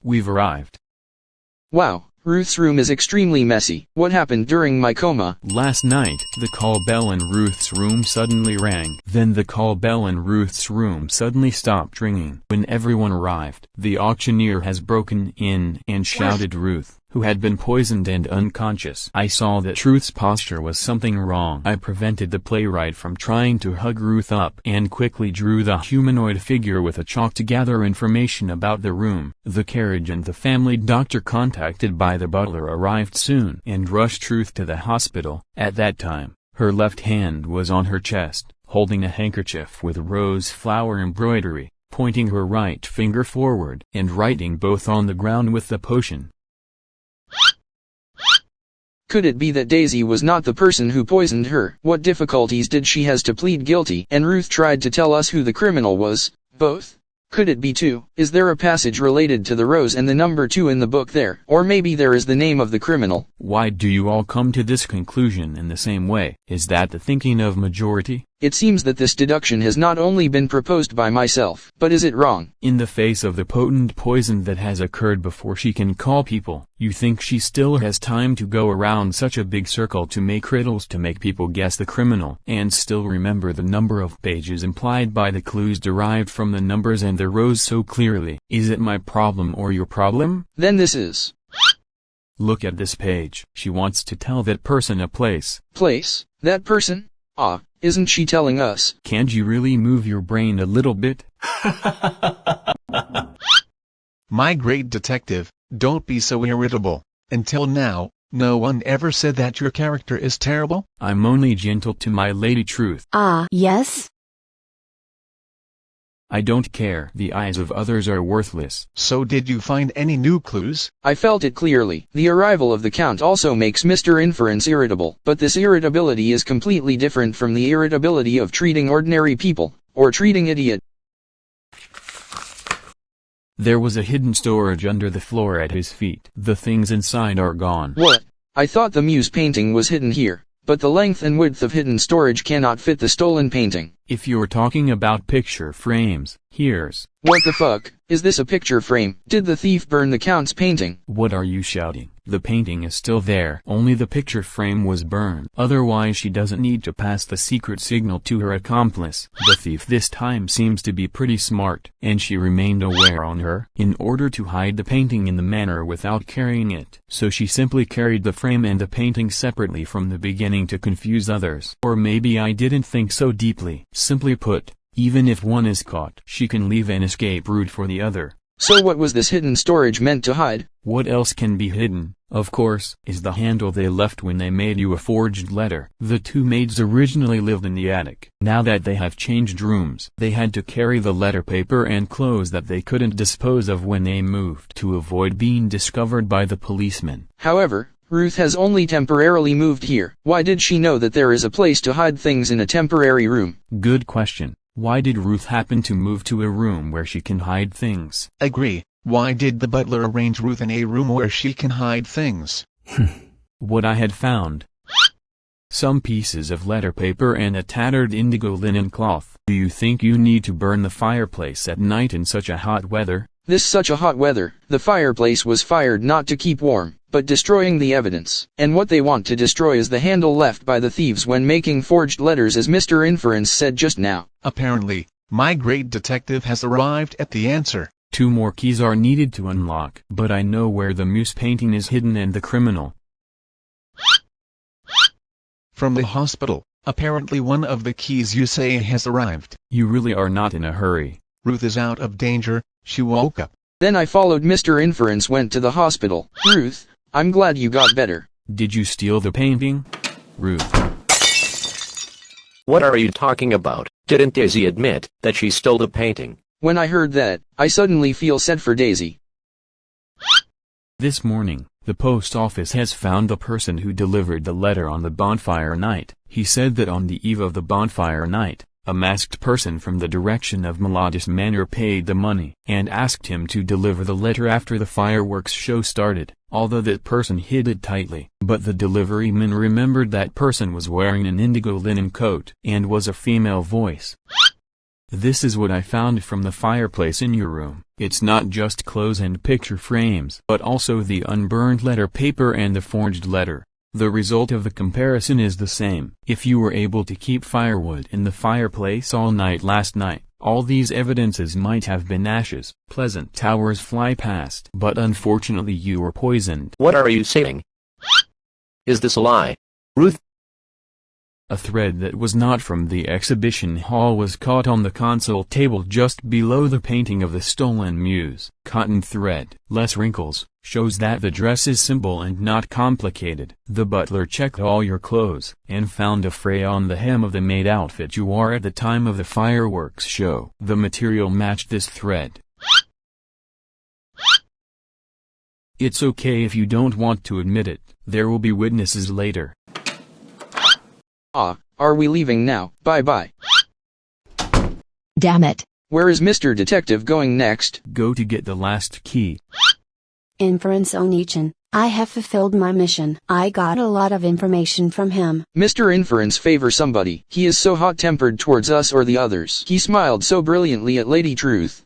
We've arrived. Wow, Ruth's room is extremely messy. What happened during my coma? Last night, the call bell in Ruth's room suddenly rang. Then the call bell in Ruth's room suddenly stopped ringing. When everyone arrived, the auctioneer has broken in and shouted Ruth, who had been poisoned and unconscious. I saw that Ruth's posture was something wrong. I prevented the playwright from trying to hug Ruth up and quickly drew the humanoid figure with a chalk to gather information about the room. The carriage and the family doctor contacted by the butler arrived soon and rushed Ruth to the hospital. At that time, her left hand was on her chest, holding a handkerchief with rose flower embroidery, pointing her right finger forward and writing both on the ground with the potion. Could it be that Daisy was not the person who poisoned her? What difficulties did she has to plead guilty? And Ruth tried to tell us who the criminal was. Both? Could it be 2? Is there a passage related to the rose and the number 2 in the book there? Or maybe there is the name of the criminal? Why do you all come to this conclusion in the same way? Is that the thinking of majority? It seems that this deduction has not only been proposed by myself, but is it wrong? In the face of the potent poison that has occurred before she can call people, you think she still has time to go around such a big circle to make riddles to make people guess the criminal, and still remember the number of pages implied by the clues derived from the numbers and the rows so clearly? Is it my problem or your problem? Then this is. Look at this page. She wants to tell that person a place. Place? That person? Ah, isn't she telling us? Can't you really move your brain a little bit? My great detective, don't be so irritable. Until now, no one ever said that your character is terrible? I'm only gentle to my lady Truth. Ah, yes? I don't care. The eyes of others are worthless. So did you find any new clues? I felt it clearly. The arrival of the Count also makes Mr. Inference irritable, but this irritability is completely different from the irritability of treating ordinary people, or treating idiot. There was a hidden storage under the floor at his feet. The things inside are gone. What? I thought the Muse painting was hidden here, but the length and width of hidden storage cannot fit the stolen painting. If you're talking about picture frames, here's... What the fuck? Is this a picture frame? Did the thief burn the Count's painting? What are you shouting? The painting is still there. Only the picture frame was burned. Otherwise she doesn't need to pass the secret signal to her accomplice. The thief this time seems to be pretty smart, and she remained aware on her, in order to hide the painting in the manor without carrying it. So she simply carried the frame and the painting separately from the beginning to confuse others. Or maybe I didn't think so deeply. Simply put, even if one is caught, she can leave an escape route for the other. So what was this hidden storage meant to hide? What else can be hidden, of course, is the handle they left when they made you a forged letter. The two maids originally lived in the attic. Now that they have changed rooms, they had to carry the letter paper and clothes that they couldn't dispose of when they moved to avoid being discovered by the policemen. However, Ruth has only temporarily moved here. Why did she know that there is a place to hide things in a temporary room? Good question. Why did Ruth happen to move to a room where she can hide things? Agree. Why did the butler arrange Ruth in a room where she can hide things? What I had found. Some pieces of letter paper and a tattered indigo linen cloth. Do you think you need to burn the fireplace at night in such a hot weather? This such a hot weather, the fireplace was fired not to keep warm, but destroying the evidence. And what they want to destroy is the handle left by the thieves when making forged letters, as Mr. Inference said just now. Apparently, my great detective has arrived at the answer. 2 more keys are needed to unlock. But I know where the Muse painting is hidden and the criminal. From the hospital, apparently one of the keys you say has arrived. You really are not in a hurry. Ruth is out of danger. She woke up. Then I followed Mr. Inference went to the hospital. Ruth, I'm glad you got better. Did you steal the painting? Ruth. What are you talking about? Didn't Daisy admit that she stole the painting? When I heard that, I suddenly feel sad for Daisy. This morning, the post office has found the person who delivered the letter on the bonfire night. He said that on the eve of the bonfire night, a masked person from the direction of Melodious Manor paid the money and asked him to deliver the letter after the fireworks show started, although that person hid it tightly. But the deliveryman remembered that person was wearing an indigo linen coat and was a female voice. This is what I found from the fireplace in your room. It's not just clothes and picture frames, but also the unburned letter paper and the forged letter. The result of the comparison is the same. If you were able to keep firewood in the fireplace all night last night, all these evidences might have been ashes. Pleasant towers fly past. But unfortunately you were poisoned. What are you saying? Is this a lie? Ruth? A thread that was not from the exhibition hall was caught on the console table just below the painting of the stolen muse. Cotton thread, less wrinkles, shows that the dress is simple and not complicated. The butler checked all your clothes, and found a fray on the hem of the maid outfit you wore at the time of the fireworks show. The material matched this thread. It's okay if you don't want to admit it, there will be witnesses later. Are we leaving now? Bye-bye. Damn it. Where is Mr. Detective going next? Go to get the last key. Inference Onichan, I have fulfilled my mission. I got a lot of information from him. Mr. Inference favor somebody. He is so hot-tempered towards us or the others. He smiled so brilliantly at Lady Truth.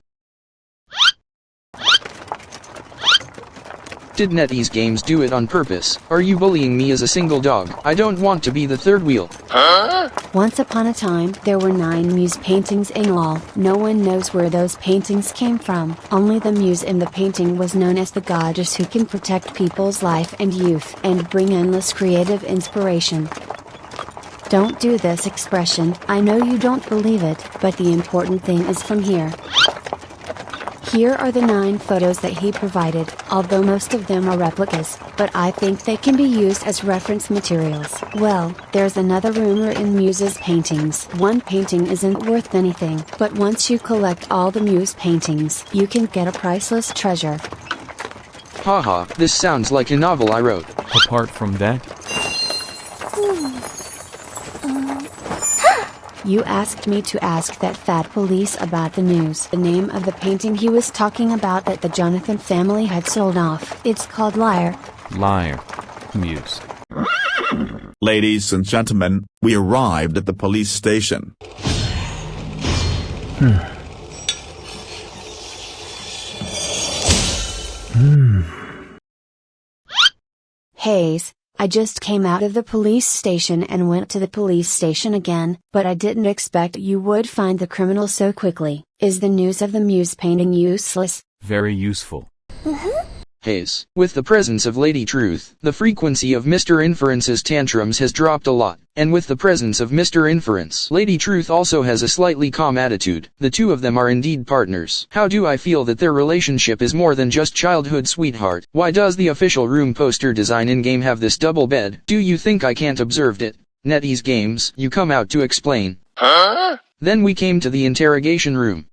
Did NetEase Games do it on purpose? Are you bullying me as a single dog? I don't want to be the third wheel. Once upon a time, there were 9 muse paintings in all. No one knows where those paintings came from. Only the muse in the painting was known as the goddess who can protect people's life and youth and bring endless creative inspiration. Don't do this expression. I know you don't believe it, but the important thing is from here. Here are the 9 photos that he provided, although most of them are replicas, but I think they can be used as reference materials. Well, there's another rumor in Muse's paintings. One painting isn't worth anything, but once you collect all the Muse paintings, you can get a priceless treasure. Haha, this sounds like a novel I wrote. Apart from that, You asked me to ask that fat police about the news. The name of the painting he was talking about that the Jonathan family had sold off. It's called Liar. liar, Muse. Ladies and gentlemen, we arrived at the police station. Hayes, I just came out of the police station and went to the police station again, but I didn't expect you would find the criminal so quickly. Is the news of the Muse painting useless? Very useful. Hayes, with the presence of Lady Truth, the frequency of Mr. Inference's tantrums has dropped a lot, and with the presence of Mr. Inference, Lady Truth also has a slightly calm attitude. The two of them are indeed partners. How do I feel that their relationship is more than just childhood sweetheart? Why does the official room poster design in-game have this double bed? Do you think I can't observe it? NetEase Games, you come out to explain. Then we came to the interrogation room.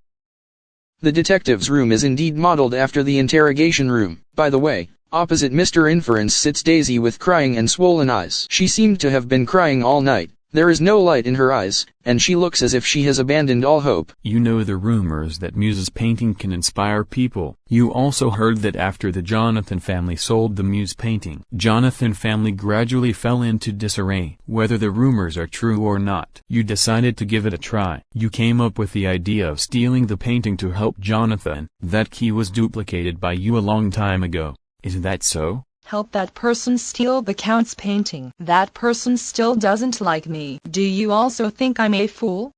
The detective's room is indeed modeled after the interrogation room. By the way, opposite Mr. Inference sits Daisy with crying and swollen eyes. She seemed to have been crying all night. There is no light in her eyes, and she looks as if she has abandoned all hope. You know the rumors that Muse's painting can inspire people. You also heard that after the Jonathan family sold the Muse painting, Jonathan family gradually fell into disarray. Whether the rumors are true or not, you decided to give it a try. You came up with the idea of stealing the painting to help Jonathan. That key was duplicated by you a long time ago. Is that so? Help that person steal the Count's painting. That person still doesn't like me. Do you also think I'm a fool?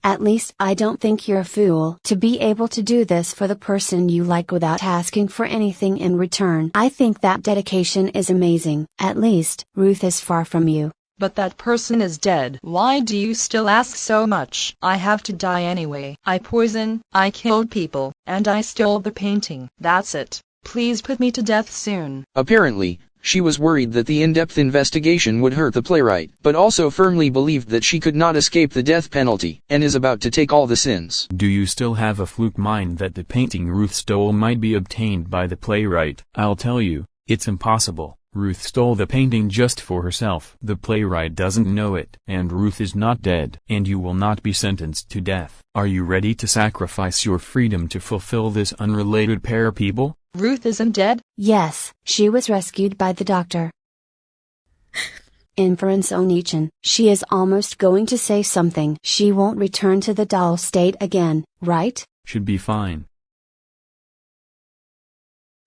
At least I don't think you're a fool to be able to do this for the person you like without asking for anything in return. I think that dedication is amazing. At least, Ruth is far from you. But that person is dead. Why do you still ask so much? I have to die anyway. I killed people, and I stole the painting. That's it. Please put me to death soon. Apparently, she was worried that the in-depth investigation would hurt the playwright, but also firmly believed that she could not escape the death penalty, and is about to take all the sins. Do you still have a fluke mind that the painting Ruth stole might be obtained by the playwright? I'll tell you, it's impossible. Ruth stole the painting just for herself. The playwright doesn't know it, and Ruth is not dead, and you will not be sentenced to death. Are you ready to sacrifice your freedom to fulfill this unrelated pair of people? Ruth isn't dead? Yes, she was rescued by the doctor. Inference Onichan. She is almost going to say something. She won't return to the doll state again, right? Should be fine.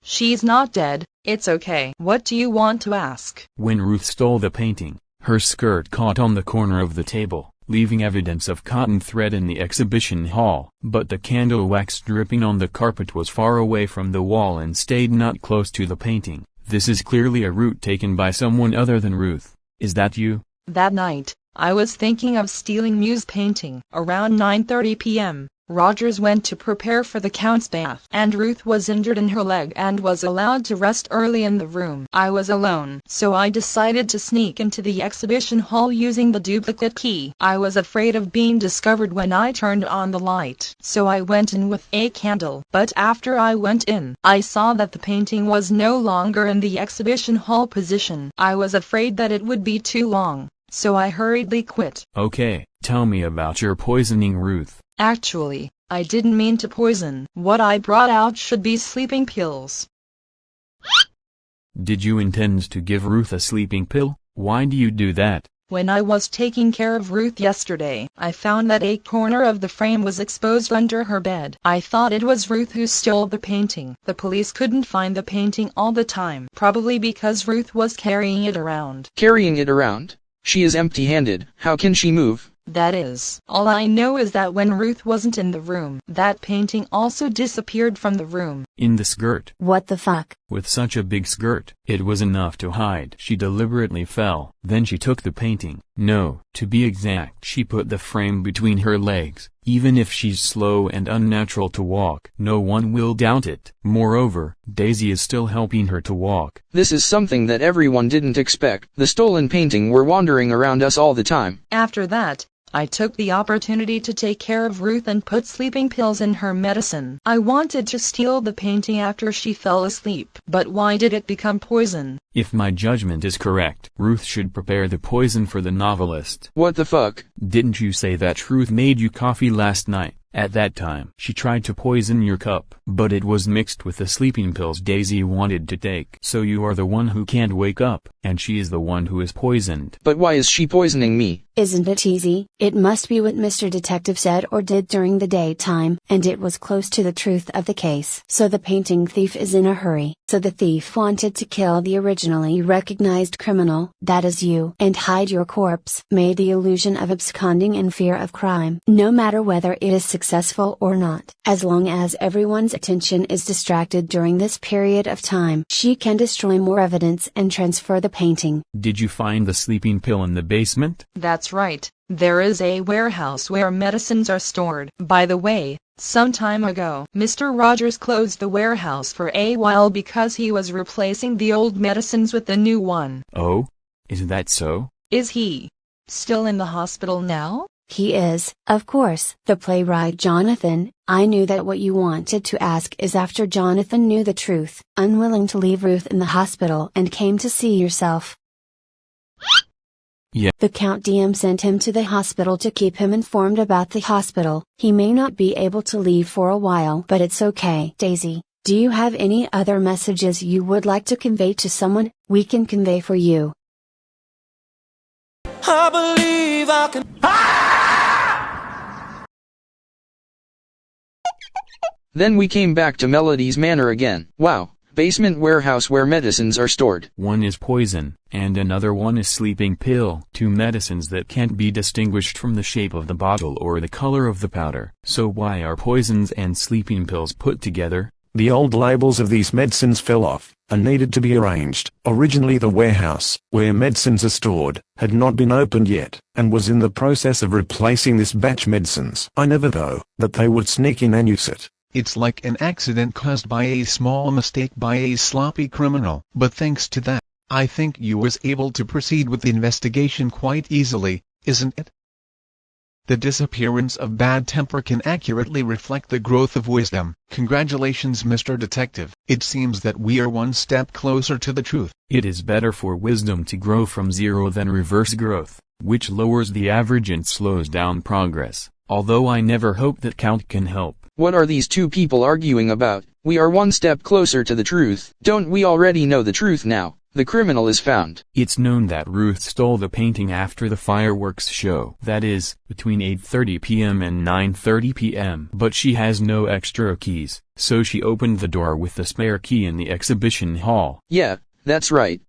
She's not dead, it's okay. What do you want to ask? When Ruth stole the painting, her skirt caught on the corner of the table, leaving evidence of cotton thread in the exhibition hall, but the candle wax dripping on the carpet was far away from the wall and stayed not close to the painting. This is clearly a route taken by someone other than Ruth. Is that you? That night, I was thinking of stealing Muse painting. Around 9:30 p.m., Rogers went to prepare for the Count's bath, and Ruth was injured in her leg and was allowed to rest early in the room. I was alone, so I decided to sneak into the exhibition hall using the duplicate key. I was afraid of being discovered when I turned on the light, so I went in with a candle. But after I went in, I saw that the painting was no longer in the exhibition hall position. I was afraid that it would be too long, so I hurriedly quit. Okay, tell me about your poisoning, Ruth. Actually, I didn't mean to poison. What I brought out should be sleeping pills. Did you intend to give Ruth a sleeping pill? Why do you do that? When I was taking care of Ruth yesterday, I found that a corner of the frame was exposed under her bed. I thought it was Ruth who stole the painting. The police couldn't find the painting all the time, probably because Ruth was carrying it around. Carrying it around? She is empty-handed. How can she move? That is, all I know is that when Ruth wasn't in the room, that painting also disappeared from the room. In the skirt. What the fuck? With such a big skirt, it was enough to hide. She deliberately fell. Then she took the painting. No, to be exact, she put the frame between her legs. Even if she's slow and unnatural to walk, no one will doubt it. Moreover, Daisy is still helping her to walk. This is something that everyone didn't expect. The stolen painting were wandering around us all the time. After that, I took the opportunity to take care of Ruth and put sleeping pills in her medicine. I wanted to steal the painting after she fell asleep. But why did it become poison? If my judgment is correct, Ruth should prepare the poison for the novelist. What the fuck? Didn't you say that Ruth made you coffee last night? At that time, she tried to poison your cup, but it was mixed with the sleeping pills Daisy wanted to take. So you are the one who can't wake up, and she is the one who is poisoned. But why is she poisoning me? Isn't it easy? It must be what Mr. Detective said or did during the daytime, and it was close to the truth of the case. So the painting thief is in a hurry. So the thief wanted to kill the originally recognized criminal, that is you, and hide your corpse. Made the illusion of absconding in fear of crime. No matter whether it is successful or not, as long as everyone's attention is distracted during this period of time, she can destroy more evidence and transfer the painting. Did you find the sleeping pill in the basement? That's right. There is a warehouse where medicines are stored. By the way, some time ago, Mr. Rogers closed the warehouse for a while because he was replacing the old medicines with the new one. Oh? Is that so? Is he still in the hospital now? He is, of course. The playwright Jonathan, I knew that what you wanted to ask is after Jonathan knew the truth, unwilling to leave Ruth in the hospital and came to see yourself. Yeah. The Count DM sent him to the hospital to keep him informed about the hospital. He may not be able to leave for a while, but it's okay. Daisy, do you have any other messages you would like to convey to someone? We can convey for you. I believe I can. Then we came back to Melody's Manor again. Wow. Basement warehouse where medicines are stored. One is poison, and another one is sleeping pill. Two medicines that can't be distinguished from the shape of the bottle or the color of the powder. So why are poisons and sleeping pills put together? The old labels of these medicines fell off, and needed to be arranged. Originally the warehouse, where medicines are stored, had not been opened yet, and was in the process of replacing this batch medicines. I never thought that they would sneak in and use it. It's like an accident caused by a small mistake by a sloppy criminal. But thanks to that, I think you was able to proceed with the investigation quite easily, isn't it? The disappearance of bad temper can accurately reflect the growth of wisdom. Congratulations, Mr. Detective. It seems that we are one step closer to the truth. It is better for wisdom to grow from zero than reverse growth, which lowers the average and slows down progress. Although I never hope that Count can help. What are these two people arguing about? We are one step closer to the truth. Don't we already know the truth now? the criminal is found. It's known that Ruth stole the painting after the fireworks show. That is, between 8:30 p.m. and 9:30 p.m. But she has no extra keys, so she opened the door with the spare key in the exhibition hall. Yeah, that's right.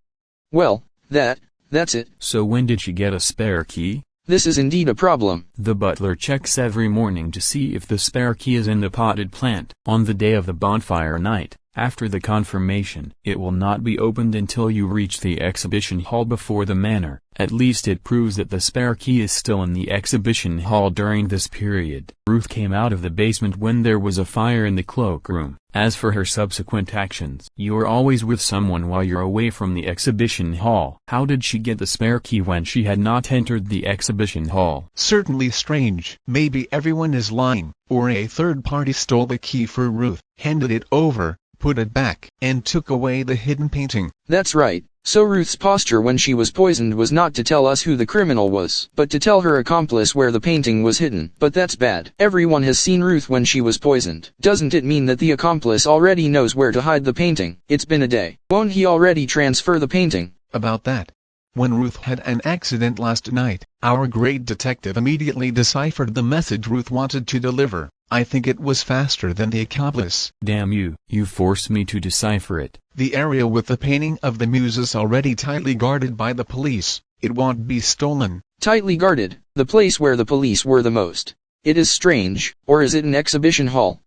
Well, that's it. So when did she get a spare key? This is indeed a problem. The butler checks every morning to see if the spare key is in the potted plant. On the day of the bonfire night, after the confirmation, it will not be opened until you reach the exhibition hall before the manor. At least it proves that the spare key is still in the exhibition hall during this period. Ruth came out of the basement when there was a fire in the cloakroom. As for her subsequent actions, you're always with someone while you're away from the exhibition hall. How did she get the spare key when she had not entered the exhibition hall? Certainly strange. Maybe everyone is lying, or a third party stole the key for Ruth, handed it over, put it back, and took away the hidden painting. That's right. So Ruth's posture when she was poisoned was not to tell us who the criminal was, but to tell her accomplice where the painting was hidden. But that's bad. Everyone has seen Ruth when she was poisoned. Doesn't it mean that the accomplice already knows where to hide the painting? It's been a day. Won't he already transfer the painting? About that. When Ruth had an accident last night, our great detective immediately deciphered the message Ruth wanted to deliver. I think it was faster than the accomplice. Damn you, you forced me to decipher it. The area with the painting of the Muse is already tightly guarded by the police. It won't be stolen. Tightly guarded, the place where the police were the most. It is strange, or is it an exhibition hall?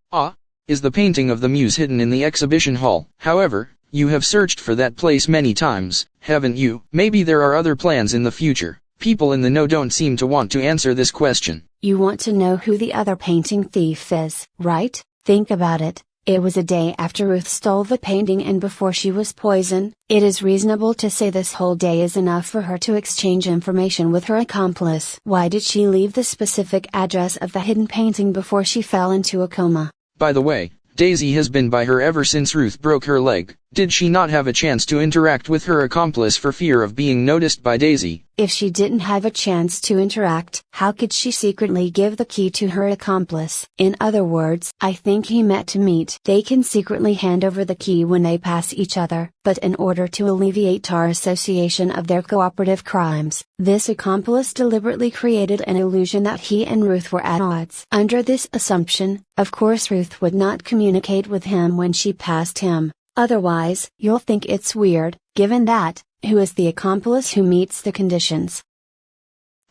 Is the painting of the Muse hidden in the exhibition hall? However, you have searched for that place many times, haven't you? Maybe there are other plans in the future. People in the know don't seem to want to answer this question. You want to know who the other painting thief is, right? Think about it. It was a day after Ruth stole the painting and before she was poisoned. It is reasonable to say this whole day is enough for her to exchange information with her accomplice. Why did she leave the specific address of the hidden painting before she fell into a coma? By the way, Daisy has been by her ever since Ruth broke her leg. Did she not have a chance to interact with her accomplice for fear of being noticed by Daisy? If she didn't have a chance to interact, how could she secretly give the key to her accomplice? In other words, I think he met to meet. They can secretly hand over the key when they pass each other, but in order to alleviate our association of their cooperative crimes, this accomplice deliberately created an illusion that he and Ruth were at odds. Under this assumption, of course Ruth would not communicate with him when she passed him. Otherwise, you'll think it's weird, given that, who is the accomplice who meets the conditions?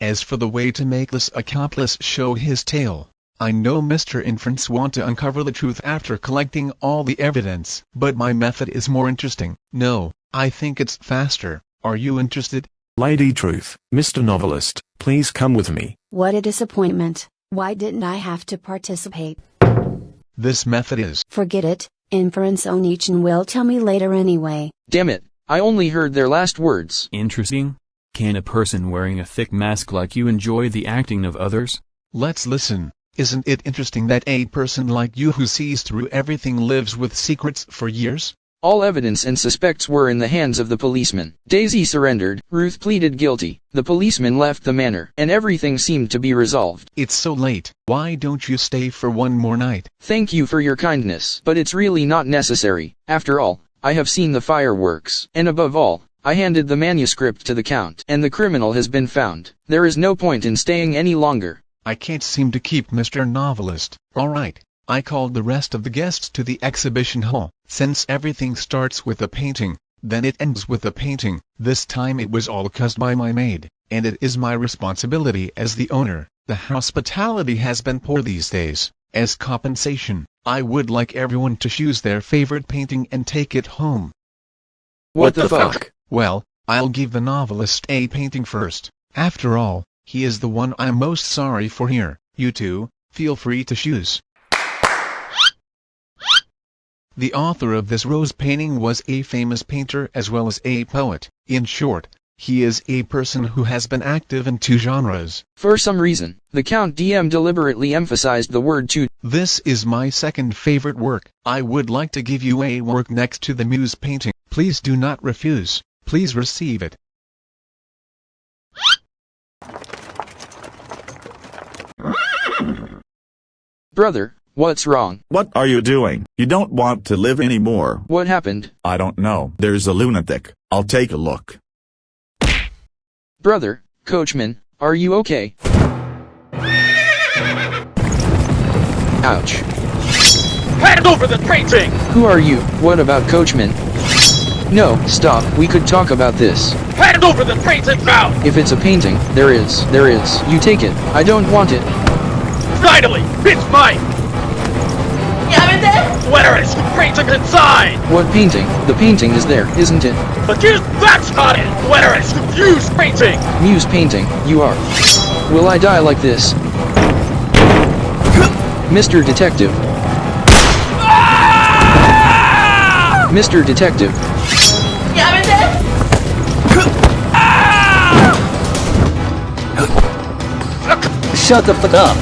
As for the way to make this accomplice show his tail, I know Mr. Inference want to uncover the truth after collecting all the evidence, but my method is more interesting. No, I think it's faster. Are you interested? Lady Truth, Mr. Novelist, please come with me. What a disappointment. Why didn't I have to participate? This method is... Forget it. Inference Onichan will tell me later anyway. Damn it, I only heard their last words. Interesting? Can a person wearing a thick mask like you enjoy the acting of others? Let's listen. Isn't it interesting that a person like you who sees through everything lives with secrets for years? All evidence and suspects were in the hands of the policeman. Daisy surrendered, Ruth pleaded guilty, the policeman left the manor, and everything seemed to be resolved. It's so late. Why don't you stay for one more night? Thank you for your kindness, but it's really not necessary. After all, I have seen the fireworks, and above all, I handed the manuscript to the Count, and the criminal has been found. There is no point in staying any longer. I can't seem to keep Mr. Novelist. Alright. I called the rest of the guests to the exhibition hall. Since everything starts with a painting, then it ends with a painting. This time it was all caused by my maid, and it is my responsibility as the owner. The hospitality has been poor these days. As compensation, I would like everyone to choose their favorite painting and take it home. What the fuck? Well, I'll give the novelist a painting first. After all, he is the one I'm most sorry for here. You two, feel free to choose. The author of this rose painting was a famous painter as well as a poet. In short, he is a person who has been active in two genres. For some reason, the Count DM deliberately emphasized the word two. This is my second favorite work. I would like to give you a work next to the Muse painting. Please do not refuse. Please receive it. Brother, what's wrong? What are you doing? You don't want to live anymore. What happened? I don't know. There's a lunatic. I'll take a look. Brother, coachman, are you okay? Ouch. Hand over the painting! Who are you? What about coachman? No, stop, we could talk about this. Hand over the painting now! If it's a painting, there is. You take it. I don't want it. Finally! It's mine! Where is the painting inside? What painting? The painting is there, isn't it? But that's not it! Where is the Muse painting? Muse painting, you are. Will I die like this? Mr. Detective. Mr. Detective. Shut the fuck up.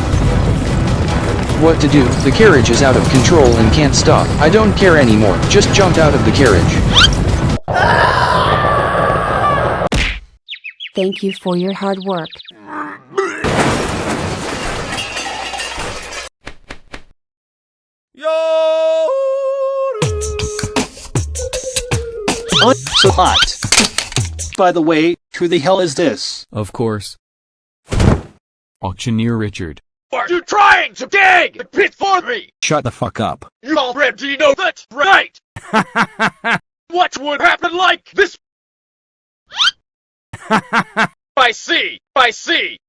What to do? The carriage is out of control and can't stop. I don't care anymore. Just jump out of the carriage. Thank you for your hard work. Oh, so hot. By the way, who the hell is this? Of course. Auctioneer Richard. Are you trying to dig the pit for me? Shut the fuck up. You already know that, right? What would happen like this? I see.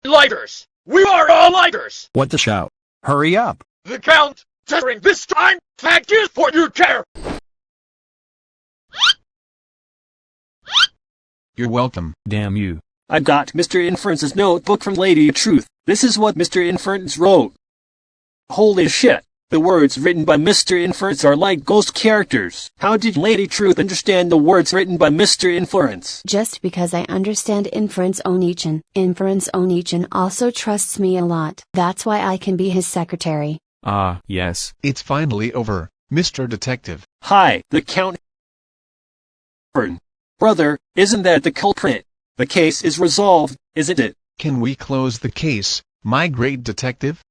Lighters. We are all lighters. What the shout? Hurry up. The Count, during this time, thank you for your care. You're welcome. Damn you. I got Mr. Inference's notebook from Lady Truth. This is what Mr. Inference wrote. Holy shit. The words written by Mr. Inference are like ghost characters. How did Lady Truth understand the words written by Mr. Inference? Just because I understand Inference Onichan also trusts me a lot. That's why I can be his secretary. Ah, yes. It's finally over, Mr. Detective. Hi, the Count. Brother, isn't that the culprit? The case is resolved, isn't it? Can we close the case, my great detective?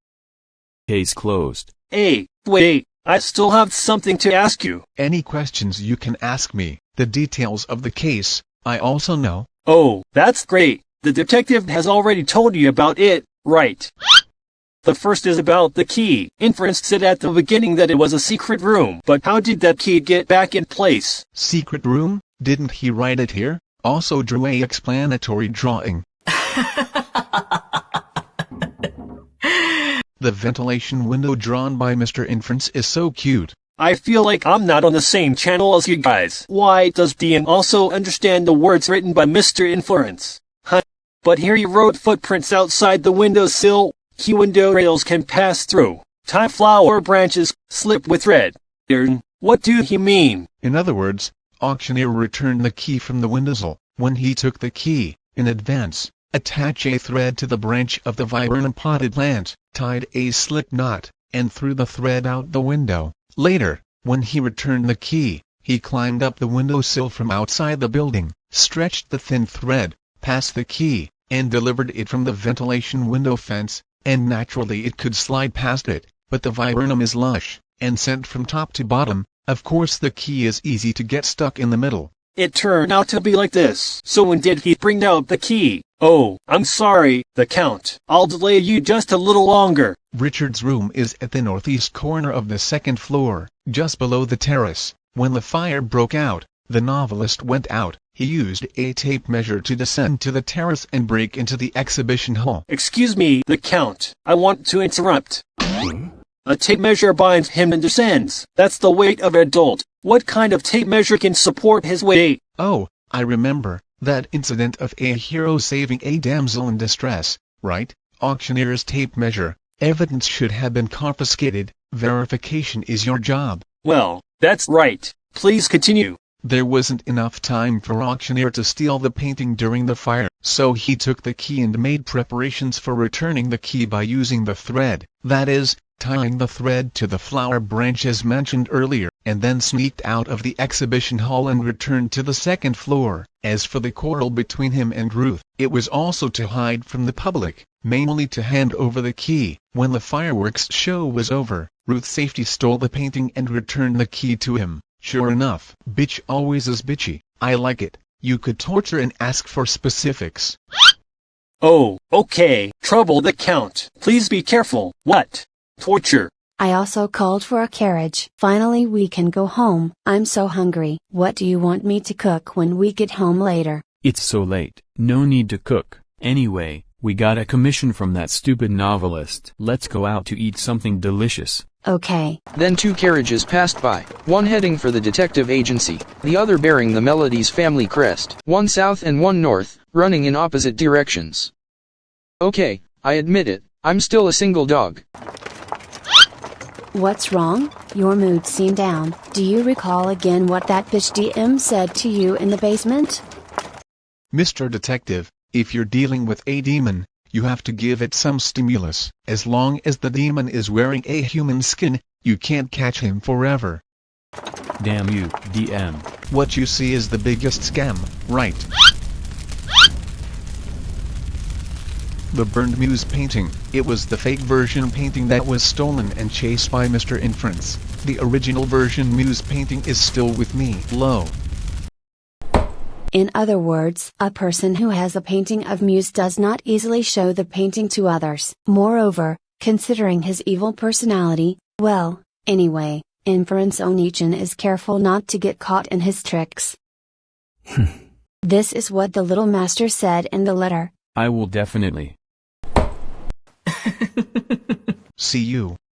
Case closed. Hey, wait, I still have something to ask you. Any questions you can ask me. The details of the case, I also know. Oh, that's great. The detective has already told you about it, right? The first is about the key. Inference said at the beginning that it was a secret room, but how did that key get back in place? Secret room? Didn't he write it here? Also drew a explanatory drawing. The ventilation window drawn by Mr. Inference is so cute. I feel like I'm not on the same channel as you guys. Why does DM also understand the words written by Mr. Inference? Huh? But here he wrote footprints outside the windowsill. Key window rails can pass through. Tie flower branches, slip with thread. What do he mean? In other words, auctioneer returned the key from the windowsill. When he took the key, in advance, attach a thread to the branch of the viburnum potted plant, tied a slip knot, and threw the thread out the window. Later, when he returned the key, he climbed up the windowsill from outside the building, stretched the thin thread, passed the key, and delivered it from the ventilation window fence, and naturally it could slide past it, but the viburnum is lush, and sent from top to bottom. Of course the key is easy to get stuck in the middle. It turned out to be like this. So when did he bring out the key? Oh, I'm sorry, the Count. I'll delay you just a little longer. Richard's room is at the northeast corner of the second floor, just below the terrace. When the fire broke out, the novelist went out. He used a tape measure to descend to the terrace and break into the exhibition hall. Excuse me, the Count. I want to interrupt. A tape measure binds him and descends. That's the weight of an adult. What kind of tape measure can support his weight? Oh, I remember. That incident of a hero saving a damsel in distress, right? Auctioneer's tape measure. Evidence should have been confiscated. Verification is your job. Well, that's right. Please continue. There wasn't enough time for auctioneer to steal the painting during the fire, so he took the key and made preparations for returning the key by using the thread. That is, tying the thread to the flower branch as mentioned earlier, and then sneaked out of the exhibition hall and returned to the second floor. As for the quarrel between him and Ruth, it was also to hide from the public, mainly to hand over the key. When the fireworks show was over, Ruth safely stole the painting and returned the key to him. Sure enough, bitch always is bitchy. I like it. You could torture and ask for specifics. Oh, okay. Trouble the Count. Please be careful. What? Torture. I also called for a carriage. Finally we can go home. I'm so hungry. What do you want me to cook when we get home later? It's so late. No need to cook. Anyway, we got a commission from that stupid novelist. Let's go out to eat something delicious. Okay. Then two carriages passed by, one heading for the detective agency, the other bearing the Melody's family crest, one south and one north, running in opposite directions. Okay, I admit it, I'm still a single dog. What's wrong? Your mood seemed down. Do you recall again what that bitch DM said to you in the basement? Mr. Detective, if you're dealing with a demon, you have to give it some stimulus. As long as the demon is wearing a human skin, you can't catch him forever. Damn you, DM. What you see is the biggest scam, right? The burned Muse painting. It was the fake version painting that was stolen and chased by Mr. Inference. The original version Muse painting is still with me. Low. In other words, a person who has a painting of Muse does not easily show the painting to others. Moreover, considering his evil personality, well, anyway, Inference Onichan is careful not to get caught in his tricks. This is what the little master said in the letter. I will definitely. See you.